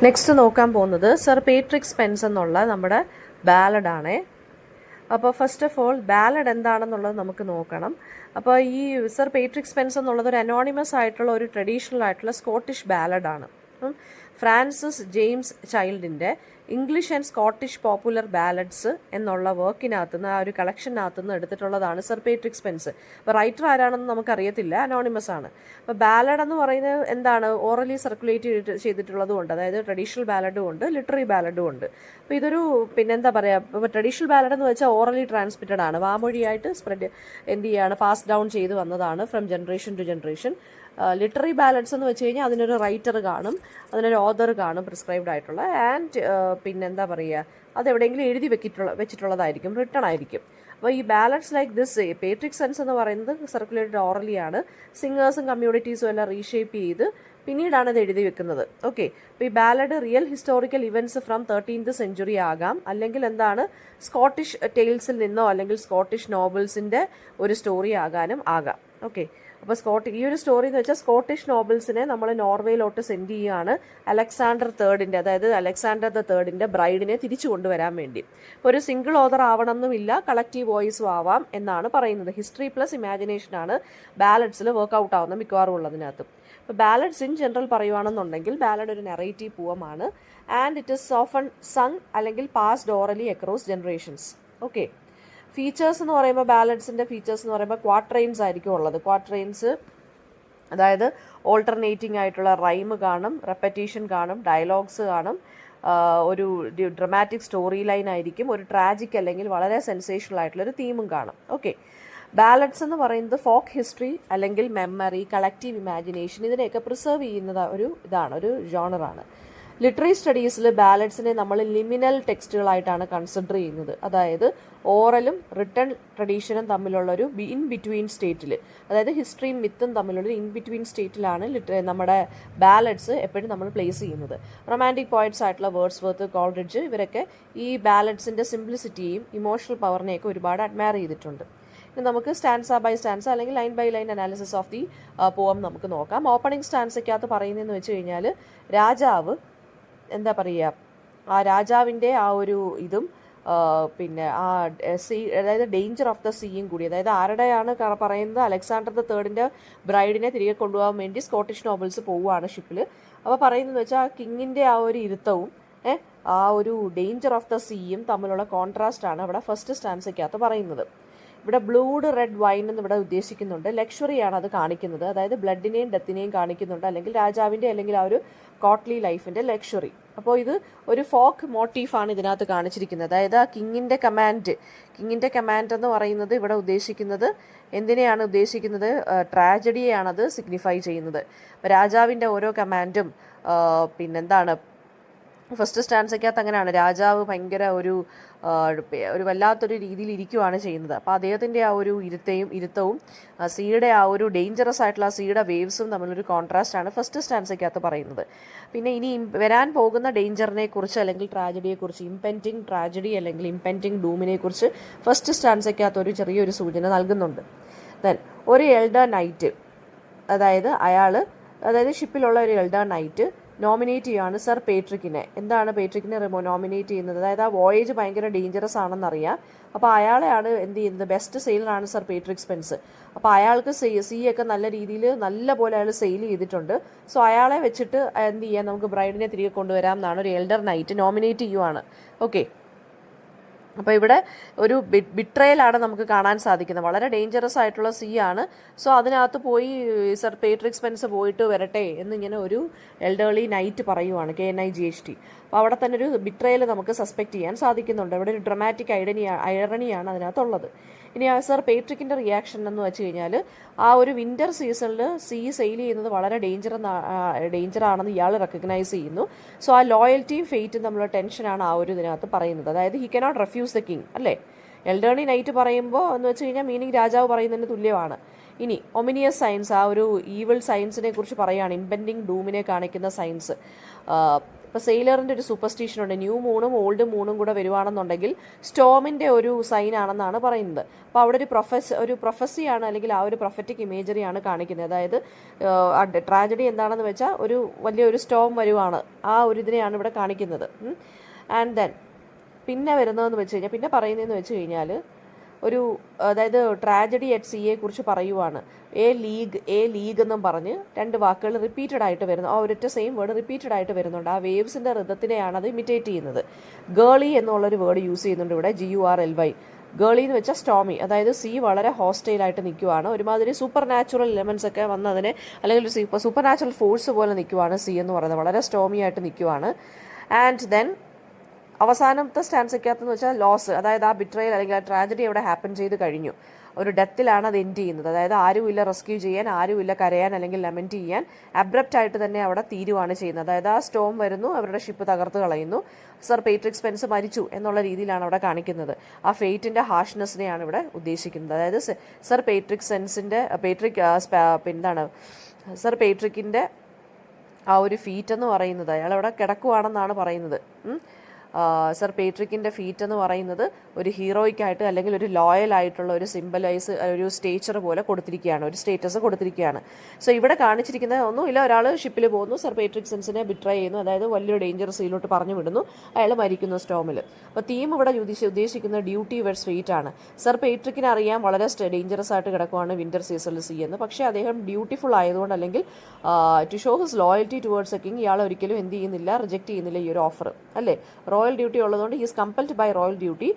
Next നോക്കാൻ പോകുന്നത് sir പേട്രിക് സ്പെൻസ് എന്നുള്ള നമ്മുടെ ബാലഡാണേ. അപ്പോൾ ഫസ്റ്റ് ഓഫ് ഓൾ ബാലഡ് എന്താണെന്നുള്ളത് നമുക്ക് നോക്കണം. അപ്പോൾ ഈ സർ പേട്രിക് സ്പെൻസ് എന്നുള്ളത് ഒരു അനോണിമസ് ആയിട്ടുള്ള ഒരു ട്രഡീഷണൽ ആയിട്ടുള്ള സ്കോട്ടിഷ് ബാലഡാണ്. ഫ്രാൻസിസ് ജെയിംസ് ചൈൽഡിൻ്റെ English and Scottish popular ballads എന്നുള്ള വർക്കിനകത്തുനിന്ന് ആ ഒരു കളക്ഷനകത്തുനിന്ന് എടുത്തിട്ടുള്ളതാണ് സർ പേട്രിക് സ്പെൻസ്. അപ്പോൾ റൈറ്റർ ആരാണെന്ന് നമുക്കറിയത്തില്ല, അനോണിമസ് ആണ്. അപ്പോൾ ബാലഡ് എന്ന് പറയുന്നത് എന്താണ്, ഓറലി സർക്കുലേറ്റ് ചെയ്തിട്ടുള്ളതും ഉണ്ട്, അതായത് ട്രഡീഷണൽ ബാലഡും ഉണ്ട്, ലിറ്റററി ബാലഡും ഉണ്ട്. അപ്പോൾ ഇതൊരു പിന്നെന്താ പറയുക, ഇപ്പോൾ ട്രഡീഷണൽ ബാലഡ് എന്ന് വെച്ചാൽ ഓറലി ട്രാൻസ്മിറ്റഡ് ആണ്, വാമൊഴിയായിട്ട് സ്പ്രെഡ് പാസ് ഡൗൺ ചെയ്ത് വന്നതാണ് from generation to generation. Literary ballads എന്ന് വെച്ച് കഴിഞ്ഞാൽ അതിനൊരു റൈറ്റർ കാണും, അതിനൊരു ഓതർ കാണും പ്രിസ്ക്രൈബ്ഡ് ആയിട്ടുള്ള, ആൻഡ് പിന്നെന്താ പറയുക, അതെവിടെയെങ്കിലും എഴുതി വെച്ചിട്ടുള്ളതായിരിക്കും, റിട്ടൺ ആയിരിക്കും. അപ്പോൾ ഈ ബാലഡ്സ് ലൈക്ക് ദിസ് പേട്രിക് സ്പെൻസ് എന്ന് പറയുന്നത് സർക്കുലേറ്റഡ് ഓറലി ആണ്. സിംഗേഴ്സും കമ്മ്യൂണിറ്റീസും എല്ലാം റീഷേപ്പ് ചെയ്ത് പിന്നീടാണ് ഇത് എഴുതി വെക്കുന്നത്. ഓക്കെ, അപ്പോൾ ഈ ballad real historical events from 13th century ആകാം, അല്ലെങ്കിൽ എന്താണ് സ്കോട്ടിഷ് ടെയിൽസിൽ നിന്നോ അല്ലെങ്കിൽ സ്കോട്ടിഷ് നോവൽസിൻ്റെ ഒരു സ്റ്റോറി ആകാനും ആകാം. ഓക്കെ, അപ്പോൾ ഈ ഒരു സ്റ്റോറി എന്ന് വെച്ചാൽ സ്കോട്ടിഷ് നോവൽസിനെ നമ്മൾ നോർവേയിലോട്ട് സെൻഡ് ചെയ്യുകയാണ് അലക്സാണ്ടർ III, അതായത് അലക്സാണ്ടർ III ബ്രൈഡിനെ തിരിച്ചു കൊണ്ടുവരാൻ വേണ്ടി. ഇപ്പോൾ ഒരു സിംഗിൾ ഓതർ ആവണമെന്നുമില്ല, കളക്റ്റീവ് വോയിസും ആവാം എന്നാണ് പറയുന്നത്. ഹിസ്റ്ററി പ്ലസ് ഇമാജിനേഷനാണ് ബാലഡ്സിൽ വർക്ക്ഔട്ട് ആവുന്ന മിക്കവാറും ഉള്ളതിനകത്ത്. ഇപ്പോൾ ബാലഡ്സ് ഇൻ ജനറൽ പറയുവാണെന്നുണ്ടെങ്കിൽ ബാലഡ് ഒരു നെറേറ്റീവ് പൂവമാണ്, and it is often sung അല്ലെങ്കിൽ passed orally across generations. Okay, features എന്ന് പറയുമ്പോൾ ബാലഡ്സിൻ്റെ ഫീച്ചേഴ്സ് എന്ന് പറയുമ്പോൾ ക്വാട്രെയിൻസ് ആയിരിക്കും ഉള്ളത്. ക്വാട്രെയിൻസ് അതായത് ഓൾട്ടർനേറ്റിംഗ് ആയിട്ടുള്ള റൈം കാണും, റെപ്പറ്റീഷൻ കാണും, ഡയലോഗ്സ് കാണും, ഒരു ഡ്രമാറ്റിക് സ്റ്റോറി ലൈൻ ആയിരിക്കും, ഒരു ട്രാജിക് അല്ലെങ്കിൽ വളരെ സെൻസേഷണൽ ആയിട്ടുള്ള ഒരു തീമും കാണും. ഓക്കെ, ബാലഡ്സ് എന്ന് പറയുന്നത് ഫോക്ക് ഹിസ്റ്ററി അല്ലെങ്കിൽ മെമ്മറി, കളക്റ്റീവ് ഇമാജിനേഷൻ ഇതിനെയൊക്കെ പ്രിസർവ് ചെയ്യുന്നത് ഒരു ജോണറാണ്. ലിറ്റററി സ്റ്റഡീസിൽ ബാലഡ്സിനെ നമ്മൾ ലിമിനൽ ടെക്സ്റ്റുകളായിട്ടാണ് കൺസിഡർ ചെയ്യുന്നത്. അതായത് ഓറലും റിട്ടൺ ട്രഡീഷനും തമ്മിലുള്ളൊരു ഇൻ ബിറ്റ്വീൻ സ്റ്റേറ്റിൽ, അതായത് ഹിസ്റ്ററിയും മിത്തും തമ്മിലുള്ളൊരു ഇൻ ബിറ്റ്വീൻ സ്റ്റേറ്റിലാണ് നമ്മുടെ ബാലഡ്സ് എപ്പോഴും നമ്മൾ പ്ലേസ് ചെയ്യുന്നത്. റൊമാൻറ്റിക് പോയറ്റ്സ് ആയിട്ടുള്ള വേർഡ്സ്വർത്ത്, കോൾറിഡ്ജ് ഇവരൊക്കെ ഈ ബാലഡ്സിൻ്റെ സിംപ്ലിസിറ്റിയും ഇമോഷണൽ പവറിനെയൊക്കെ ഒരുപാട് അഡ്മയർ ചെയ്തിട്ടുണ്ട്. ഇനി നമുക്ക് സ്റ്റാൻസ ബൈ സ്റ്റാൻസ അല്ലെങ്കിൽ line by line analysis of the poem നമുക്ക് നോക്കാം. ഓപ്പണിംഗ് സ്റ്റാൻസയ്ക്കകത്ത് പറയുന്നതെന്ന് വെച്ച് കഴിഞ്ഞാൽ രാജാവ് എന്താ പറയുക, ആ രാജാവിൻ്റെ ആ ഒരു ഇതും പിന്നെ ആ സീ, അതായത് ഡേഞ്ചർ ഓഫ് ദ സീയും കൂടി, അതായത് ആരുടെയാണ് പറയുന്നത്, അലക്സാണ്ടർ III ബ്രൈഡിനെ തിരികെ കൊണ്ടുപോകാൻ വേണ്ടി സ്കോട്ടിഷ് നോബൽസ് പോവുകയാണ് ഷിപ്പിൽ. അപ്പോൾ പറയുന്നതെന്ന് വെച്ചാൽ ആ കിങ്ങിൻ്റെ ആ ഒരു ഇരുത്തവും ആ ഒരു ഡേഞ്ചർ ഓഫ് ദ സീയും തമ്മിലുള്ള കോൺട്രാസ്റ്റാണ് അവിടെ ഫസ്റ്റ് സ്റ്റാൻസയ്ക്കകത്ത് പറയുന്നത്. ഇവിടെ ബ്ലൂഡ് റെഡ് വൈൻ എന്ന് ഇവിടെ ഉദ്ദേശിക്കുന്നുണ്ട്, ലക്ഷറിയാണ് അത് കാണിക്കുന്നത്, അതായത് ബ്ലഡിനെയും ഡെത്തിനെയും കാണിക്കുന്നുണ്ട്, അല്ലെങ്കിൽ രാജാവിൻ്റെ അല്ലെങ്കിൽ ആ ഒരു കോട്ട്ലി ലൈഫിൻ്റെ ലക്ഷറി. അപ്പോൾ ഇത് ഒരു ഫോക്ക് മോട്ടീഫാണ് ഇതിനകത്ത് കാണിച്ചിരിക്കുന്നത്. അതായത് ആ കിങ്ങിൻ്റെ കമാൻഡ് എന്ന് പറയുന്നത് ഇവിടെ ഉദ്ദേശിക്കുന്നത് എന്തിനെയാണ് ഉദ്ദേശിക്കുന്നത്, ട്രാജഡിയെയാണ് അത് സിഗ്നിഫൈ ചെയ്യുന്നത്. അപ്പോൾ രാജാവിൻ്റെ ഓരോ കമാൻഡും പിന്നെന്താണ് ഫസ്റ്റ് സ്റ്റാൻസയ്ക്കകത്ത് അങ്ങനെയാണ്, രാജാവ് ഭയങ്കര ഒരു വല്ലാത്തൊരു രീതിയിൽ ഇരിക്കുകയാണ് ചെയ്യുന്നത്. അപ്പോൾ അദ്ദേഹത്തിൻ്റെ ആ ഒരു ഇരുത്തവും സീയുടെ ആ ഒരു ഡേഞ്ചറസ് ആയിട്ടുള്ള സീയുടെ വേവ്സും തമ്മിലൊരു കോൺട്രാസ്റ്റാണ് ഫസ്റ്റ് സ്റ്റാൻസയ്ക്കകത്ത് പറയുന്നത്. പിന്നെ ഇനി വരാൻ പോകുന്ന ഡേഞ്ചറിനെ കുറിച്ച് അല്ലെങ്കിൽ ട്രാജഡിയെക്കുറിച്ച്, ഇംപെൻഡിങ് ട്രാജഡി അല്ലെങ്കിൽ ഇംപെൻഡിങ് ഡൂമിനെ കുറിച്ച് ഫസ്റ്റ് സ്റ്റാൻസയ്ക്കകത്ത് ഒരു ചെറിയൊരു സൂചന നൽകുന്നുണ്ട്. ദെൻ ഒരു എൽഡർ നൈറ്റ്, അതായത് ഷിപ്പിലുള്ള ഒരു എൽഡർ നൈറ്റ് നോമിനേറ്റ് ചെയ്യുകയാണ് സർ പേട്രിക്കിനെ. എന്താണ് പേട്രിക്കിനെ നോമിനേറ്റ് ചെയ്യുന്നത്, അതായത് ആ വോയേജ് ഭയങ്കര ഡേഞ്ചറസ് ആണെന്നറിയാം. അപ്പോൾ അയാളെയാണ് എന്ത് ചെയ്യുന്നത്, ബെസ്റ്റ് സെയിലറാണ് സർ പേട്രിക് സ്പെൻസ്. അപ്പോൾ അയാൾക്ക് സീയൊക്കെ നല്ല രീതിയിൽ നല്ല പോലെ അയാൾ സെയിൽ ചെയ്തിട്ടുണ്ട്. സോ അയാളെ വെച്ചിട്ട് എന്ത് ചെയ്യാം, നമുക്ക് ബ്രൈഡിനെ തിരികെ കൊണ്ടുവരാം എന്നാണ് ഒരു എൽഡർ നൈറ്റ് നോമിനേറ്റ് ചെയ്യുവാണ്. ഓക്കെ, അപ്പോൾ ഇവിടെ ഒരു ബിട്രയലാണ് നമുക്ക് കാണാൻ സാധിക്കുന്നത്. വളരെ ഡേഞ്ചറസ് ആയിട്ടുള്ള സീ ആണ്. സോ അതിനകത്ത് പോയി സർ പേട്രിക് സ്പെൻസ് പോയിട്ട് വരട്ടെ എന്നിങ്ങനെ ഒരു എൽഡർലി നൈറ്റ് പറയുവാണ്, KNIGHT. അപ്പോൾ അവിടെ തന്നെ ഒരു ബിട്രയൽ നമുക്ക് സസ്പെക്ട് ചെയ്യാൻ സാധിക്കുന്നുണ്ട്. ഇവിടെ ഒരു ഡ്രമാറ്റിക് ഐറണിയാണ് അതിനകത്തുള്ളത്. ഇനി സർ പേട്രിക്കിൻ്റെ റിയാക്ഷൻ എന്ന് വെച്ച് കഴിഞ്ഞാൽ ആ ഒരു വിൻ്റർ സീസണിൽ സീ സെയിൽ ചെയ്യുന്നത് വളരെ ഡേഞ്ചറാണെന്ന് ഇയാൾ റെക്കഗ്നൈസ് ചെയ്യുന്നു. സോ ആ ലോയൽറ്റിയും ഫെയ്റ്റും തമ്മിലുള്ള ടെൻഷനാണ് ആ ഒരു ഇതിനകത്ത് പറയുന്നത്. അതായത് he cannot refuse the king, അല്ലേ? എൽഡർലി നൈറ്റ് പറയുമ്പോൾ എന്ന് വെച്ച് കഴിഞ്ഞാൽ മീനിങ് രാജാവ് പറയുന്നതിന് തുല്യമാണ്. ഇനി ഒമിനിയസ് സയൻസ്, ആ ഒരു ഈവിൾ സയൻസിനെ കുറിച്ച് പറയുകയാണ്, ഇംപെൻഡിങ് ഡൂമിനെ കാണിക്കുന്ന സയൻസ്. ഇപ്പോൾ സെയിലറിൻ്റെ ഒരു സൂപ്പർസ്റ്റിഷൻ ഉണ്ട്, ന്യൂ മൂണും ഓൾഡ് മൂണും കൂടെ വരുവാണെന്നുണ്ടെങ്കിൽ സ്റ്റോമിൻ്റെ ഒരു സൈൻ ആണെന്നാണ് പറയുന്നത്. അപ്പോൾ അവിടെ ഒരു പ്രൊഫസിയാണ് അല്ലെങ്കിൽ ആ ഒരു പ്രൊഫറ്റിക് ഇമേജറിയാണ് കാണിക്കുന്നത്. അതായത് ട്രാജഡി എന്താണെന്ന് വെച്ചാൽ ഒരു വലിയൊരു സ്റ്റോം വരുവാണ്, ആ ഒരു ഇതിനെയാണ് ഇവിടെ കാണിക്കുന്നത്. ആൻഡ് ദെൻ പിന്നെ വരുന്നതെന്ന് വെച്ച് കഴിഞ്ഞാൽ, പിന്നെ പറയുന്നതെന്ന് വെച്ച് കഴിഞ്ഞാൽ അതായത് ട്രാജഡി അറ്റ് സീയെ കുറിച്ച് പറയുവാണ്. എ ലീഗ് എന്നും പറഞ്ഞ് രണ്ട് വാക്കുകൾ റിപ്പീറ്റഡ് ആയിട്ട് വരുന്നു. ആ ഒരൊറ്റ സെയിം വേർഡ് റിപ്പീറ്റഡ് ആയിട്ട് വരുന്നുണ്ട്. ആ വേവ്സിൻ്റെ റിതത്തിനെയാണ് അത് ഇമിറ്റേറ്റ് ചെയ്യുന്നത്. ഗേളി എന്നുള്ളൊരു വേർഡ് യൂസ് ചെയ്യുന്നുണ്ട് ഇവിടെ, GURLY. ഗേളി എന്ന് വെച്ചാൽ സ്റ്റോമി, അതായത് സീ വളരെ ഹോസ്റ്റൈലായിട്ട് നിൽക്കുവാണ്. ഒരുമാതിരി സൂപ്പർ നാച്ചുറൽ എലമെൻസ് ഒക്കെ വന്നതിനെ, അല്ലെങ്കിൽ സൂപ്പർ നാച്ചുറൽ ഫോഴ്സ് പോലെ നിൽക്കുവാണ് സീ എന്ന് പറയുന്നത്. വളരെ സ്റ്റോമി ആയിട്ട് നിൽക്കുവാണ്. ആൻഡ് ദെൻ അവസാനത്തെ സ്റ്റാൻസയ്ക്കകത്തെന്ന് വെച്ചാൽ ലോസ്, അതായത് ആ ബിട്രയൽ അല്ലെങ്കിൽ ആ ട്രാജഡി അവിടെ ഹാപ്പൻ ചെയ്ത് കഴിഞ്ഞു, ഒരു ഡെത്തിലാണ് അത് എൻഡ് ചെയ്യുന്നത്. അതായത് ആരുമില്ല റെസ്ക്യൂ ചെയ്യാൻ, ആരുമില്ല കരയാൻ അല്ലെങ്കിൽ ലെമൻറ്റ് ചെയ്യാൻ, അബ്രപ്റ്റ് ആയിട്ട് തന്നെ അവിടെ തീരുവാണ് ചെയ്യുന്നത്. അതായത് ആ സ്റ്റോം വരുന്നു, അവരുടെ ഷിപ്പ് തകർത്ത് കളയുന്നു, സർ പേട്രിക് സ്പെൻസ് മരിച്ചു എന്നുള്ള രീതിയിലാണ് അവിടെ കാണിക്കുന്നത്. ആ ഫെയ്റ്റിൻ്റെ ഹാർഷ്നെസ്സിനെയാണ് ഇവിടെ ഉദ്ദേശിക്കുന്നത്. അതായത് സർ പേട്രിക് സെൻസിൻ്റെ സർ പേട്രിക്കിൻ്റെ ആ ഒരു ഫീറ്റ് എന്ന് പറയുന്നത്, അയാളവിടെ കിടക്കുവാണെന്നാണ് പറയുന്നത്. സർ പേട്രിക്കിൻ്റെ ഫീറ്റ് എന്ന് പറയുന്നത് ഒരു ഹീറോയ്ക്കായിട്ട് അല്ലെങ്കിൽ ഒരു ലോയൽ ആയിട്ടുള്ള ഒരു സിംബലൈസ്, ഒരു സ്റ്റേച്ചർ പോലെ കൊടുത്തിരിക്കുകയാണ്, ഒരു സ്റ്റേറ്റസ് കൊടുത്തിരിക്കുകയാണ്. സോ ഇവിടെ കാണിച്ചിരിക്കുന്നത് ഒന്നുമില്ല, ഒരാൾ ഷിപ്പിൽ പോകുന്നു, സർ പേട്രിക് സെൻസിനെ ബിട്രൈ ചെയ്യുന്നു, അതായത് വലിയൊരു ഡേഞ്ചർ സീലോട്ട് പറഞ്ഞു വിടുന്നു, അയാൾ മരിക്കുന്നു സ്റ്റോമിൽ. അപ്പോൾ തീം ഇവിടെ ഉദ്ദേശിക്കുന്ന ഡ്യൂട്ടി വേഴ്സ് ഫെയ്റ്റ് ആണ്. സർ പേട്രിക്കിനെ അറിയാം വളരെ ഡേഞ്ചറസ് ആയിട്ട് കിടക്കുവാണ് വിന്റർ സീസണിൽ സീ എന്ന്. പക്ഷേ അദ്ദേഹം ഡ്യൂട്ടിഫുൾ ആയതുകൊണ്ട്, അല്ലെങ്കിൽ to show his loyalty towards a king, ഇയാൾ ഒരിക്കലും എന്ത് ചെയ്യുന്നില്ല, റിജക്റ്റ് ചെയ്യുന്നില്ല ഈ ഒരു ഓഫർ, അല്ലേ? റോയൽ ഡ്യൂട്ടി ഉള്ളതുകൊണ്ട് he is compelled by royal duty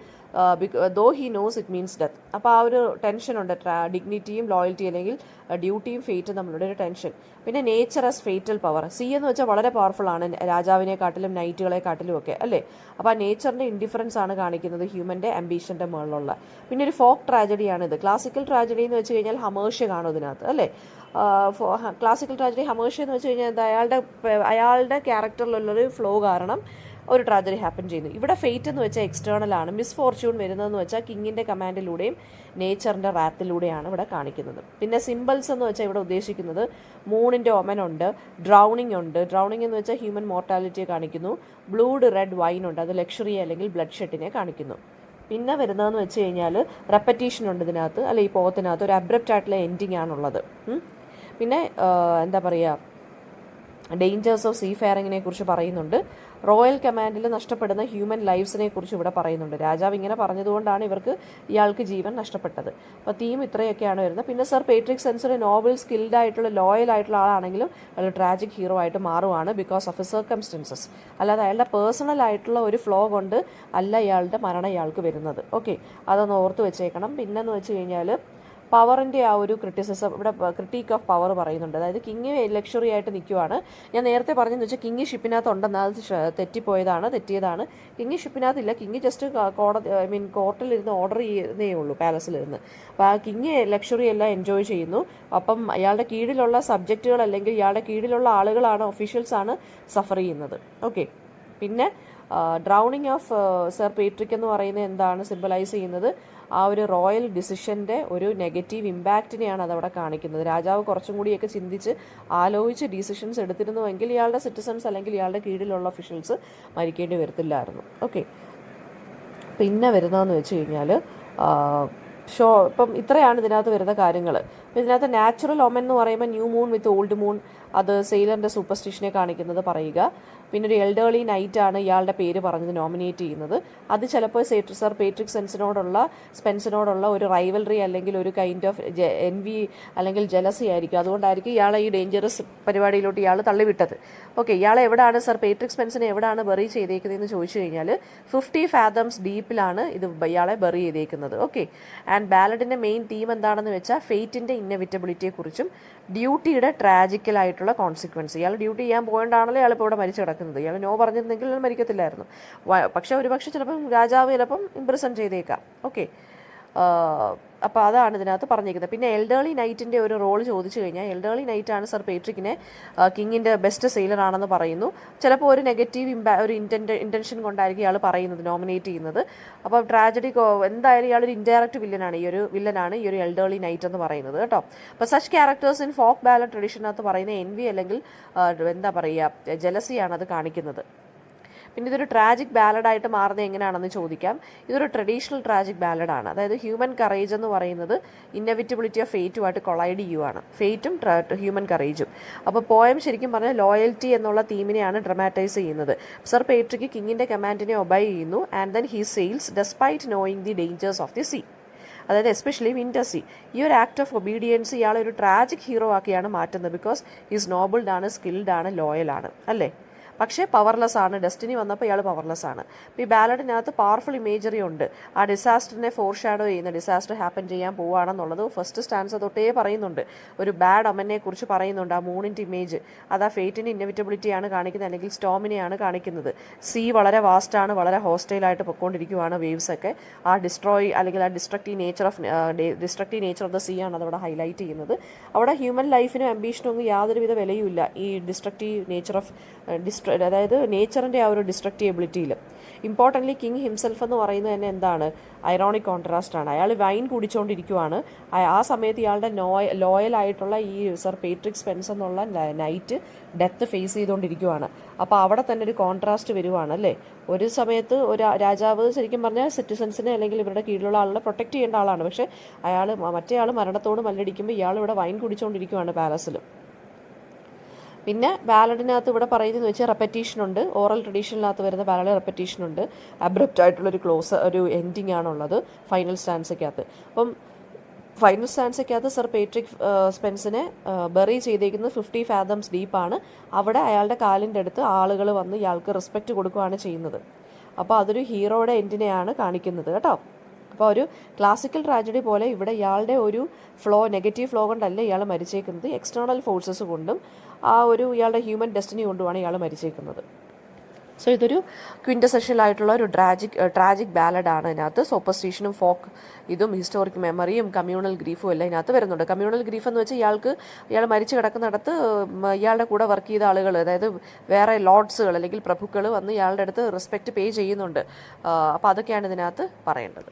though he knows it means death. അപ്പോൾ ആ ഒരു ടെൻഷനുണ്ട്, ഡിഗ്നിറ്റിയും ലോയൽറ്റി അല്ലെങ്കിൽ ഡ്യൂട്ടിയും ഫെയ്റ്റും നമ്മളുടെ ഒരു ടെൻഷൻ. പിന്നെ nature as fatal power, see എന്ന് വെച്ചാൽ വളരെ പവർഫുൾ ആണ്, രാജാവിനെക്കാട്ടിലും നൈറ്റുകളെക്കാട്ടിലും ഒക്കെ, അല്ലേ? അപ്പോൾ ആ നേച്ചറിൻ്റെ ഇൻഡിഫറൻസ് ആണ് കാണിക്കുന്നത് ഹ്യൂമൻ്റെ അംബീഷൻ്റെ മുകളിലുള്ള. പിന്നെ ഒരു ഫോക്ക് ട്രാജഡിയാണ് ഇത്. ക്ലാസിക്കൽ ട്രാജഡി എന്ന് വെച്ച് കഴിഞ്ഞാൽ ഹമേഴ്ഷ്യ കാണും ഇതിനകത്ത്, അല്ലേ? ക്ലാസിക്കൽ ട്രാജഡി ഹമേഴ്ഷ്യ എന്ന് വെച്ച് കഴിഞ്ഞാൽ എന്താ, അയാളുടെ ക്യാരക്ടറിലുള്ളൊരു ഫ്ലോ കാരണം ഒരു ട്രാജഡി ഹാപ്പൻ ചെയ്യുന്നു. ഇവിടെ ഫെയ്റ്റ് എന്ന് വെച്ചാൽ എക്സ്റ്റേണൽ ആണ്. മിസ്ഫോർച്യൂൺ വരുന്നതെന്ന് വെച്ചാൽ കിങ്ങിൻ്റെ കമാൻഡിലൂടെയും നേച്ചറിൻ്റെ റാത്തിലൂടെയാണ് ഇവിടെ കാണിക്കുന്നത്. പിന്നെ സിമ്പിൾസ് എന്ന് വെച്ചാൽ ഇവിടെ ഉദ്ദേശിക്കുന്നത് മൂണിൻ്റെ ഒമനുണ്ട്, ഡ്രൗണിങ് ഉണ്ട്. ഡ്രൗണിങ് എന്ന് വെച്ചാൽ ഹ്യൂമൻ മോർട്ടാലിറ്റിയെ കാണിക്കുന്നു. ബ്ലൂഡ് റെഡ് വൈൻ ഉണ്ട്, അത് ലക്ഷറി അല്ലെങ്കിൽ ബ്ലഡ് ഷെഡിനെ കാണിക്കുന്നു. പിന്നെ വരുന്നതെന്ന് വെച്ച് കഴിഞ്ഞാൽ റെപ്പറ്റീഷൻ ഉണ്ട് ഇതിനകത്ത്, അല്ലെ? ഈ പോകത്തിനകത്ത് ഒരു അബ്രപ്റ്റ് ആയിട്ടുള്ള എൻഡിങ് ആണുള്ളത്. പിന്നെ എന്താ പറയുക, ഡേഞ്ചേഴ്സ് ഓഫ് സീ ഫെയറിങ്ങിനെ കുറിച്ച് പറയുന്നുണ്ട്. റോയൽ കമാൻഡിൽ നഷ്ടപ്പെടുന്ന ഹ്യൂമൻ ലൈഫ്സിനെ കുറിച്ച് ഇവിടെ പറയുന്നുണ്ട്. രാജാവ് ഇങ്ങനെ പറഞ്ഞതുകൊണ്ടാണ് ഇയാൾക്ക് ജീവൻ നഷ്ടപ്പെട്ടത്. അപ്പോൾ തീം ഇത്രയൊക്കെയാണ് വരുന്നത്. പിന്നെ സർ പേട്രിക് സെൻസ് ഒരു നോബൽ സ്കിൽഡ് ആയിട്ടുള്ള ലോയൽ ആയിട്ടുള്ള ആളാണെങ്കിലും അയാൾ ട്രാജിക് ഹീറോ ആയിട്ട് മാറുവാണ് ബിക്കോസ് ഓഫ് എ സർക്കംസ്റ്റൻസസ്. അല്ലാതെ അയാളുടെ പേഴ്സണൽ ആയിട്ടുള്ള ഒരു ഫ്ലോ കൊണ്ട് അല്ല ഇയാളുടെ മരണം ഇയാൾക്ക് വരുന്നത്. ഓക്കെ, അതൊന്ന് ഓർത്ത് വെച്ചേക്കണം. പിന്നെന്ന് വെച്ച് കഴിഞ്ഞാൽ പവറിൻ്റെ ആ ഒരു ക്രിറ്റിസിസം, ഇവിടെ ക്രിട്ടീക്ക് ഓഫ് പവർ പറയുന്നുണ്ട്. അതായത് കിങ് ലക്ഷറി ആയിട്ട് നിൽക്കുവാണ്. ഞാൻ നേരത്തെ പറഞ്ഞെന്ന് വെച്ചാൽ കിങ് ഷിപ്പിനകത്ത് ഉണ്ടെന്ന്, അത് തെറ്റിയതാണ്. കിങ് ഷിപ്പിനകത്തില്ല, കിങ് ജസ്റ്റ് കോർട്ടിലിരുന്ന് ഓർഡർ ചെയ്യുന്നേ ഉള്ളൂ, പാലസിലിരുന്ന്. അപ്പോൾ ആ കിങ് ലക്ഷറി എല്ലാം എൻജോയ് ചെയ്യുന്നു. അപ്പം അയാളുടെ കീഴിലുള്ള സബ്ജക്റ്റുകൾ അല്ലെങ്കിൽ ഇയാളുടെ കീഴിലുള്ള ആളുകളാണ്, ഒഫീഷ്യൽസാണ് സഫർ ചെയ്യുന്നത്. ഓക്കെ, പിന്നെ ഡ്രൗണിങ് ഓഫ് സർ പേട്രിക് എന്ന് പറയുന്നത് എന്താണ് സിംബലൈസ് ചെയ്യുന്നത്? ആ ഒരു റോയൽ ഡിസിഷൻ്റെ ഒരു നെഗറ്റീവ് ഇമ്പാക്റ്റിനെയാണ് അതവിടെ കാണിക്കുന്നത്. രാജാവ് കുറച്ചും കൂടിയൊക്കെ ചിന്തിച്ച് ആലോചിച്ച് ഡിസിഷൻസ് എടുത്തിരുന്നുവെങ്കിൽ ഇയാളുടെ സിറ്റിസൺസ് അല്ലെങ്കിൽ ഇയാളുടെ കീഴിലുള്ള ഒഫീഷ്യൽസ് മരിക്കേണ്ടി വരത്തില്ലായിരുന്നു. ഓക്കെ, പിന്നെ വരുന്നതെന്ന് വെച്ച് കഴിഞ്ഞാൽ ഇപ്പം ഇത്രയാണ് ഇതിനകത്ത് വരുന്ന കാര്യങ്ങൾ. അപ്പം ഇതിനകത്ത് നാച്ചുറൽ ഒമൻ എന്ന് പറയുമ്പോൾ ന്യൂ മൂൺ വിത്ത് ഓൾഡ് മൂൺ, അത് സെയിലറിൻ്റെ സൂപ്പർസ്റ്റിഷനെ കാണിക്കുന്നത് പറയുക. പിന്നെ ഒരു എൽഡേർലി നൈറ്റാണ് ഇയാളുടെ പേര് പറഞ്ഞത് നോമിനേറ്റ് ചെയ്യുന്നത്. അത് ചിലപ്പോൾ സർ പേട്രിക് സ്പെൻസിനോടുള്ള ഒരു റൈവൽറി അല്ലെങ്കിൽ ഒരു കൈൻഡ് ഓഫ് എൻവി അല്ലെങ്കിൽ ജലസി ആയിരിക്കും. അതുകൊണ്ടായിരിക്കും ഇയാളെ ഈ ഡേഞ്ചറസ് പരിപാടിയിലോട്ട് ഇയാൾ തള്ളിവിട്ടത്. ഓക്കെ, ഇയാളെ എവിടെയാണ് സർ പേട്രിക് സ്പെൻസിനെ എവിടെയാണ് ബറി ചെയ്തേക്കുന്നതെന്ന് ചോദിച്ചു കഴിഞ്ഞാൽ 50 fathoms ഡീപ്പിലാണ് ഇയാളെ ബറി ചെയ്തേക്കുന്നത്. ഓക്കെ, ആൻഡ് ബാലഡിൻ്റെ മെയിൻ തീം എന്താണെന്ന് വെച്ചാൽ ഫെയ്റ്റിൻ്റെ ഇന്നവിറ്റബിലിറ്റിയെക്കുറിച്ചും ഡ്യൂട്ടിയുടെ ട്രാജിക്കലായിട്ടുള്ള കോൺസിക്വൻസ്. ഇയാൾ ഡ്യൂട്ടി ചെയ്യാൻ പോകേണ്ടാണല്ലോ ഇയാളിപ്പോൾ ഇവിടെ മരിച്ചു കിടക്കുന്നത്. ഇയാൾ നോ പറഞ്ഞിരുന്നെങ്കിൽ മരിക്കത്തില്ലായിരുന്നു. പക്ഷേ ചിലപ്പം രാജാവ് ചിലപ്പം ഇംപ്രസൺ ചെയ്തേക്കാം. ഓക്കെ, അപ്പോൾ അതാണ് ഇതിനകത്ത് പറഞ്ഞിരിക്കുന്നത്. പിന്നെ എൽഡേർലി നൈറ്റിൻ്റെ ഒരു റോൾ ചോദിച്ചു കഴിഞ്ഞാൽ എൽഡേർലി നൈറ്റാണ് സർ പേട്രിക്കിനെ കിങ്ങിൻ്റെ ബെസ്റ്റ് സെയിലർ ആണെന്ന് പറയുന്നു. ചിലപ്പോൾ ഒരു നെഗറ്റീവ് ഒരു ഇൻറ്റൻഷൻ കൊണ്ടായിരിക്കും ഇയാൾ പറയുന്നത്, നോമിനേറ്റ് ചെയ്യുന്നത്. അപ്പോൾ ട്രാജഡി എന്തായാലും ഇയാളൊരു ഇൻഡയറക്റ്റ് വില്ലനാണ്, ഈ ഒരു എൽഡേർലി നൈറ്റ് എന്ന് പറയുന്നത് കേട്ടോ. അപ്പോൾ such characters in folk ballad ട്രഡീഷനകത്ത് പറയുന്ന എൻവി അല്ലെങ്കിൽ എന്താ പറയുക, ജലസിയാണ് അത് കാണിക്കുന്നത്. പിന്നെ ഇതൊരു ട്രാജിക് ബാലഡായിട്ട് മാറുന്നത് എങ്ങനെയാണെന്ന് ചോദിക്കാം. ഇതൊരു ട്രഡീഷണൽ ട്രാജിക് ബാലഡാണ്. അതായത് ഹ്യൂമൻ കറേജ് എന്ന് പറയുന്നത് ഇന്നവിറ്റബിലിറ്റി ഓഫ് ഫേറ്റുമായിട്ട് കൊളൈഡ് ചെയ്യുവാണ്, ഫേറ്റും ഹ്യൂമൻ കറേജും. അപ്പോൾ പോയം ശരിക്കും പറഞ്ഞാൽ ലോയൽറ്റി എന്നുള്ള തീമിനെയാണ് ഡ്രമാറ്റൈസ് ചെയ്യുന്നത്. സർ പേട്രിക്ക് കിങ്ങിൻ്റെ കമാൻഡിനെ ഒബൈ ചെയ്യുന്നു and then he sales despite knowing the dangers of the see, അതായത് എസ്പെഷ്യലി വിൻറ്റർ സീ. ഈ ഒരു ആക്ട് ഓഫ് ഒബീഡിയൻസ് ഇയാളെ ഒരു ട്രാജിക് ഹീറോ ആക്കിയാണ് മാറ്റുന്നത്. ബിക്കോസ് ഈസ് നോബിൾഡ് ആണ്, സ്കിൽഡ് ആണ്, ലോയലാണ്, അല്ലേ? പക്ഷേ പവർലെസ് ആണ്. ഡെസ്റ്റിനി വന്നപ്പോൾ ഇയാൾ പവർലെസ് ആണ്. അപ്പോൾ ഈ ബാലഡിനകത്ത് പവർഫുൾ ഇമേജറി ഉണ്ട്. ആ ഡിസാസ്റ്ററിനെ ഫോർ ഷാഡോ ചെയ്യുന്ന, ഡിസാസ്റ്റർ ഹാപ്പൻ ചെയ്യാൻ പോവുകയാണെന്നുള്ളത് ഫസ്റ്റ് സ്റ്റാൻസ് തൊട്ടേ പറയുന്നുണ്ട്. ഒരു ബാഡ് ഒമനെ കുറിച്ച് പറയുന്നുണ്ട്. ആ മൂണിൻ്റെ ഇമേജ് അത് ആ ഫേറ്റിൻ്റെ ഇന്നവിറ്റബിലിറ്റിയാണ് കാണിക്കുന്നത്, അല്ലെങ്കിൽ സ്റ്റോമിനെയാണ് കാണിക്കുന്നത്. സീ വളരെ വാസ്റ്റാണ്, വളരെ ഹോസ്റ്റൈലായിട്ട് പൊയ്ക്കൊണ്ടിരിക്കുകയാണ് വേവ്സ് ഒക്കെ. ആ ഡിസ്ട്രോയ് അല്ലെങ്കിൽ ആ destructive nature of the sea ആണ് അതവിടെ ഹൈലൈറ്റ് ചെയ്യുന്നത്. അവിടെ ഹ്യൂമൻ ലൈഫിനും അംബീഷനും ഒന്നും യാതൊരുവിധ വിലയുമില്ല ഈ ഡിസ്ട്രക്റ്റീവ് നേച്ചർ ഓഫ് അതായത് നേച്ചറിൻ്റെ ആ ഒരു ഡിസ്ട്രക്റ്റബിലിറ്റിയിൽ. ഇമ്പോർട്ടൻ്റ്ലി കിങ് ഹിംസെൽഫ് എന്ന് പറയുന്നത് തന്നെ എന്താണ്, ഐറോണിക് കോൺട്രാസ്റ്റ് ആണ്. അയാൾ വൈൻ കുടിച്ചുകൊണ്ടിരിക്കുവാണ്. ആ സമയത്ത് ഇയാളുടെ ലോയലായിട്ടുള്ള ഈ സർ പേട്രിക് സ്പെൻസ് എന്നുള്ള നൈറ്റ് ഡെത്ത് ഫേസ് ചെയ്തുകൊണ്ടിരിക്കുവാണ്. അപ്പോൾ അവിടെ തന്നെ ഒരു കോൺട്രാസ്റ്റ് വരുവാണ്, അല്ലേ? ഒരു സമയത്ത് ഒരു രാജാവ് ശരിക്കും പറഞ്ഞാൽ സിറ്റിസൺസിനെ അല്ലെങ്കിൽ ഇവരുടെ കീഴിലുള്ള ആളുകളെ പ്രൊട്ടക്റ്റ് ചെയ്യേണ്ട ആളാണ്. പക്ഷേ മറ്റേ ആൾ മരണത്തോട് മല്ലടിക്കുമ്പോൾ ഇയാൾ ഇവിടെ വൈൻ കുടിച്ചുകൊണ്ടിരിക്കുവാണ് പാലസിൽ. പിന്നെ ബാലഡിനകത്ത് ഇവിടെ പറയുന്നതെന്ന് വെച്ചാൽ റെപ്പറ്റീഷൻ ഉണ്ട്. ഓറൽ ട്രഡീഷനിനകത്ത് വരുന്ന ബാലഡ് റെപ്പറ്റീഷൻ ഉണ്ട്. അബ്രപ്റ്റ് ആയിട്ടുള്ളൊരു ഒരു എൻഡിങ് ആണുള്ളത് ഫൈനൽ സ്റ്റാൻസയ്ക്കകത്ത്. അപ്പം ഫൈനൽ സ്റ്റാൻസയ്ക്കകത്ത് സർ പേട്രിക് സ്പെൻസിനെ ബറി ചെയ്തേക്കുന്നത് 50 fathoms ഡീപ്പാണ്. അവിടെ അയാളുടെ കാലിൻ്റെ അടുത്ത് ആളുകൾ വന്ന് ഇയാൾക്ക് റെസ്പെക്റ്റ് കൊടുക്കുകയാണ് ചെയ്യുന്നത്. അപ്പോൾ അതൊരു ഹീറോയുടെ എൻഡിനെയാണ് കാണിക്കുന്നത് കേട്ടോ. അപ്പോൾ ഒരു ക്ലാസിക്കൽ ട്രാജഡി പോലെ ഇവിടെ ഇയാളുടെ ഒരു നെഗറ്റീവ് ഫ്ലോ കൊണ്ടല്ല ഇയാൾ മരിച്ചേക്കുന്നത്, എക്സ്റ്റേണൽ ഫോഴ്സസ് കൊണ്ടും ആ ഒരു ഇയാളുടെ ഹ്യൂമൻ ഡെസ്റ്റിനി കൊണ്ടുമാണ് ഇയാൾ മരിച്ചേക്കുന്നത്. സോ ഇതൊരു ക്വിൻറ്റസെഷ്യൽ ആയിട്ടുള്ള ഒരു ട്രാജിക് ബാലഡാണ്. ഇതിനകത്ത് സൂപ്പർസ്റ്റിഷനും ഫോക്ക് ഇതും ഹിസ്റ്റോറിക് മെമ്മറിയും കമ്മ്യൂണൽ ഗ്രീഫും എല്ലാം ഇതിനകത്ത് വരുന്നുണ്ട്. കമ്മ്യൂണൽ ഗ്രീഫ് എന്ന് വെച്ചാൽ ഇയാൾ മരിച്ചു കിടക്കുന്നിടത്ത് ഇയാളുടെ കൂടെ വർക്ക് ചെയ്ത ആളുകൾ, അതായത് വേറെ ലോർഡ്സുകൾ അല്ലെങ്കിൽ പ്രഭുക്കൾ വന്ന് ഇയാളുടെ അടുത്ത് റെസ്പെക്റ്റ് പേ ചെയ്യുന്നുണ്ട്. അപ്പോൾ അതൊക്കെയാണ് ഇതിനകത്ത് പറയേണ്ടത്.